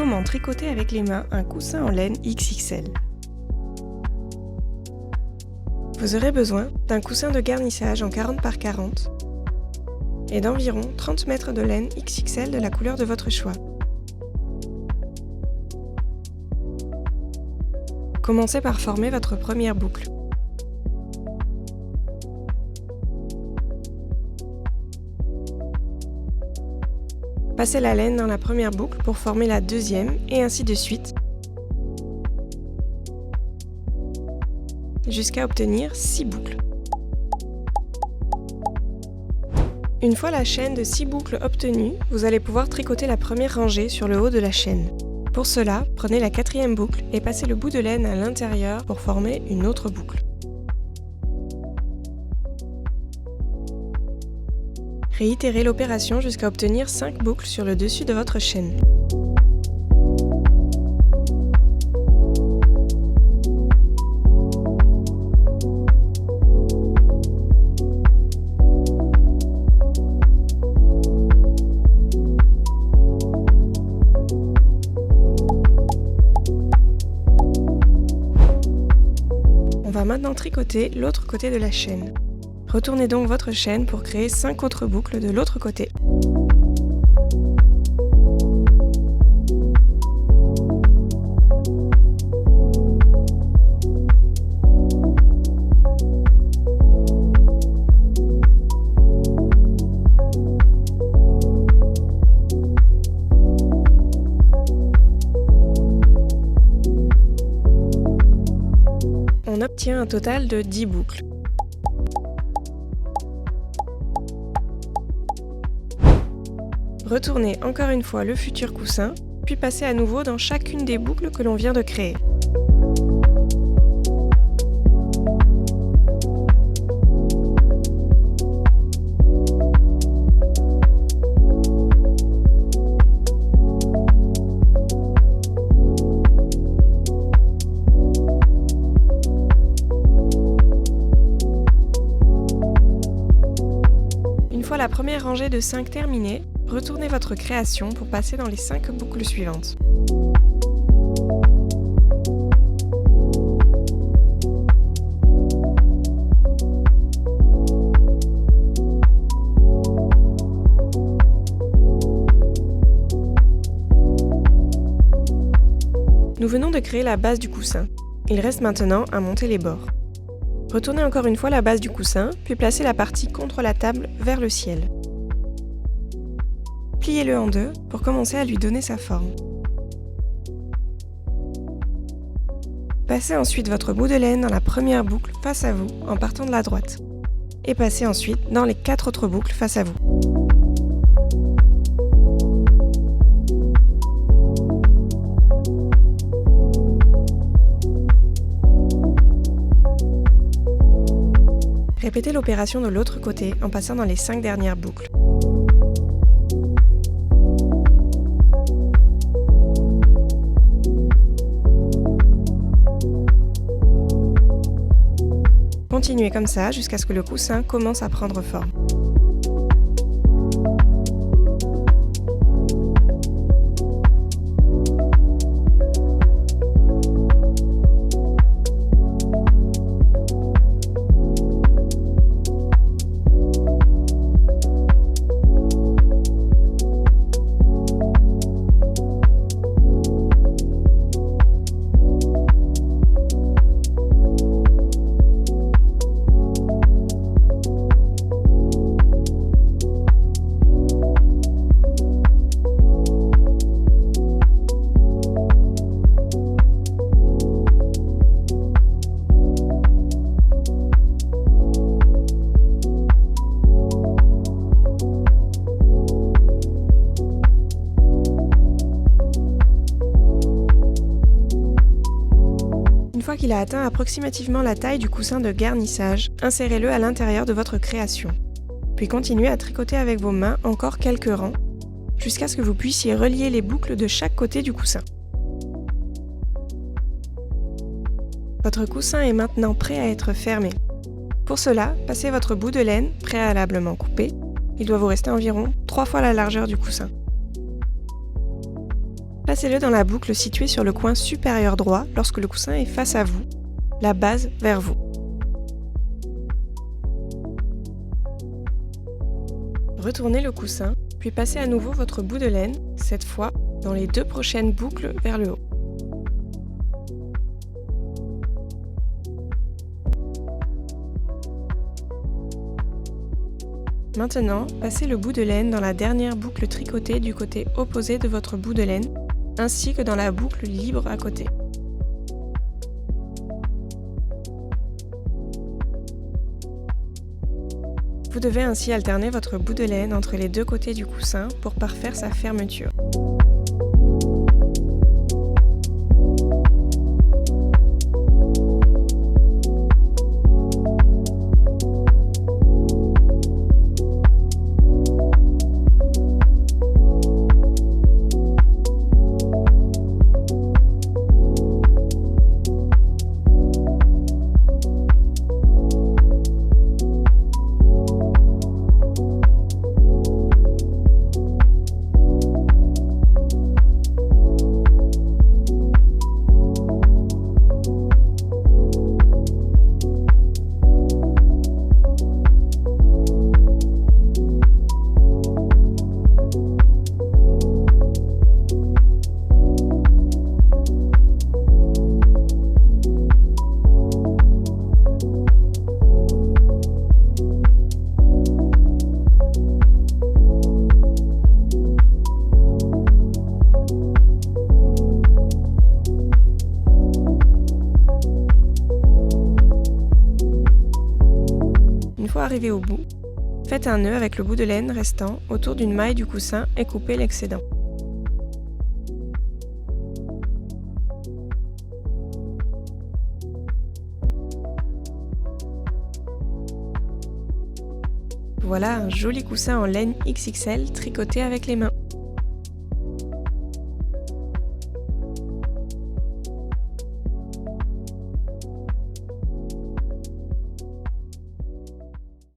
comment tricoter avec les mains un coussin en laine XXL. Vous aurez besoin d'un coussin de garnissage en 40 par 40 et d'environ 30 mètres de laine XXL de la couleur de votre choix. Commencez par former votre première boucle. Passez la laine dans la première boucle pour former la deuxième et ainsi de suite, jusqu'à obtenir 6 boucles. Une fois la chaîne de 6 boucles obtenue, vous allez pouvoir tricoter la première rangée sur le haut de la chaîne. Pour cela, prenez la quatrième boucle et passez le bout de laine à l'intérieur pour former une autre boucle. Réitérez l'opération jusqu'à obtenir 5 boucles sur le dessus de votre chaîne. On va maintenant tricoter l'autre côté de la chaîne. Retournez donc votre chaîne pour créer 5 autres boucles de l'autre côté. On obtient un total de 10 boucles. Retournez encore une fois le futur coussin, puis passez à nouveau dans chacune des boucles que l'on vient de créer. Une fois la première rangée de 5 terminée, retournez votre création pour passer dans les 5 boucles suivantes. Nous venons de créer la base du coussin. Il reste maintenant à monter les bords. Retournez encore une fois la base du coussin, puis placez la partie contre la table vers le ciel. Pliez-le en deux pour commencer à lui donner sa forme. Passez ensuite votre bout de laine dans la première boucle face à vous en partant de la droite. Et passez ensuite dans les 4 autres boucles face à vous. Répétez l'opération de l'autre côté en passant dans les 5 dernières boucles. Continuez comme ça jusqu'à ce que le coussin commence à prendre forme. Une fois qu'il a atteint approximativement la taille du coussin de garnissage, insérez-le à l'intérieur de votre création. Puis continuez à tricoter avec vos mains encore quelques rangs, jusqu'à ce que vous puissiez relier les boucles de chaque côté du coussin. Votre coussin est maintenant prêt à être fermé. Pour cela, passez votre bout de laine préalablement coupé. Il doit vous rester environ 3 fois la largeur du coussin. Placez-le dans la boucle située sur le coin supérieur droit lorsque le coussin est face à vous, la base vers vous. Retournez le coussin, puis passez à nouveau votre bout de laine, cette fois dans les 2 prochaines boucles vers le haut. Maintenant, passez le bout de laine dans la dernière boucle tricotée du côté opposé de votre bout de laine, ainsi que dans la boucle libre à côté. Vous devez ainsi alterner votre bout de laine entre les 2 côtés du coussin pour parfaire sa fermeture. Une fois arrivé au bout, faites un nœud avec le bout de laine restant autour d'une maille du coussin et coupez l'excédent. Voilà un joli coussin en laine XXL tricoté avec les mains.